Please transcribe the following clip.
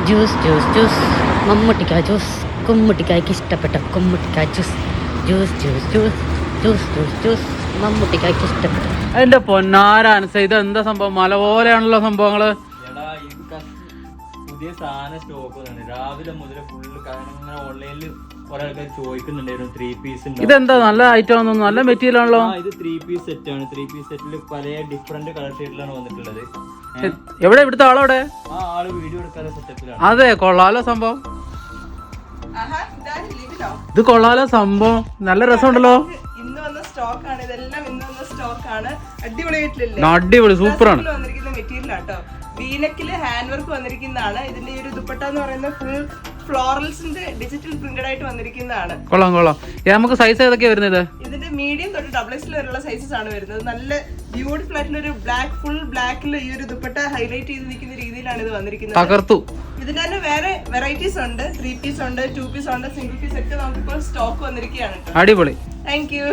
Juice juice juice മമ്മൂട്ടിക്കായ juice കുമ്മുട്ടിക്കായ്ക്ക് ഇഷ്ടപ്പെട്ട കുമ്മുട്ടിക്കായ juice juice juice juice juice juice juice മമ്മൂട്ടിക്കായ്ക്ക് ഇഷ്ടപ്പെട്ട. അതിന്റെ പൊന്നാരാൻസ ഇത് എന്താ സംഭവം? മല പോലെയാണല്ലോ സംഭവങ്ങള്. പുതിയ സാധനം സ്റ്റോക്ക് വന്നിട്ടുണ്ട് രാവിലെ മുതൽ ഫുള്ള്. കാരണം ഇങ്ങനെ ഓൺലൈനിൽ കുറെ ആൾക്കാർ ചോദിക്കുന്നുണ്ടായിരുന്നു 3 പീസ്. ഇതെന്താ നല്ല ഐറ്റം ആണോ? നല്ല മെറ്റീരിയൽ ആണല്ലോ. ഇത് 3 പീസ് സെറ്റ് ആണ്. 3 പീസ് സെറ്റിൽ പല ഡിഫറെന്റ് കളർ ഷെയ്ഡിലാണ് വന്നിട്ടുള്ളത്. എവിടെ ഇവിടുത്തെ ആളവിടെ? ആ ആള് വീഡിയോ എടുക്കാതെ സെറ്റപ്പിലാണ്. അതെ, കൊള്ളാലോ സംഭവം. ഇത് കൊള്ളാലോ സംഭവം, നല്ല രസമുണ്ടല്ലോ. ഇന്ന് വന്ന സ്റ്റോക്ക് ആണ് ഇതെല്ലാം. ഇന്ന് വന്ന സ്റ്റോക്ക് ആണ്. അടിപൊളിയായിട്ടില്ലേ? അടിപൊളി, സൂപ്പറാണ്. വന്നിരിക്കുന്ന മെറ്റീരിയൽ ആട്ടോ. വീനക്കില് ഹാൻഡ് വർക്ക് വന്നിരിക്കുന്നതാണ്. ഇതിന്റെ ഈ ഒരു ദുപ്പട്ട എന്ന് പറയുന്നത് ഫുൾ ഫ്ലോറൽസിന്റെ ഡിജിറ്റൽ പ്രിന്റഡ് ആയിട്ട് വന്നിരിക്കുന്നതാണ്. കൊള്ളാം കൊള്ളാം. നമുക്ക് സൈസ് ഏതൊക്കെയാ വരുന്നത്? ഇതിന്റെ മീഡിയം തൊട്ട് XXL വരെയുള്ള സൈസസ് ആണ് വരുന്നത്. നല്ല ബ്യൂട്ടിഫുൾ ആയിട്ടുള്ള ഒരു ബ്ലാക്ക്, ഫുൾ ബ്ലാക്കിൽ ഈ ഒരു ദുപ്പട്ട ഹൈലൈറ്റ് ചെയ്ത് നിൽക്കുന്ന രീതിയിലാണ് ഇത് വന്നിരിക്കുന്നത്. തകർത്തു. ഇതിന്റെ തന്നെ വേറെ വെറൈറ്റീസ് ഉണ്ട്. 3 പീസ് ഉണ്ട്, 2 പീസ് ഉണ്ട്, സിംഗിൾ പീസ് ഒക്കെ നമുക്കിപ്പോൾ സ്റ്റോക്ക് വന്നിരിക്കുകയാണ്. അടിപൊളി. Thank you.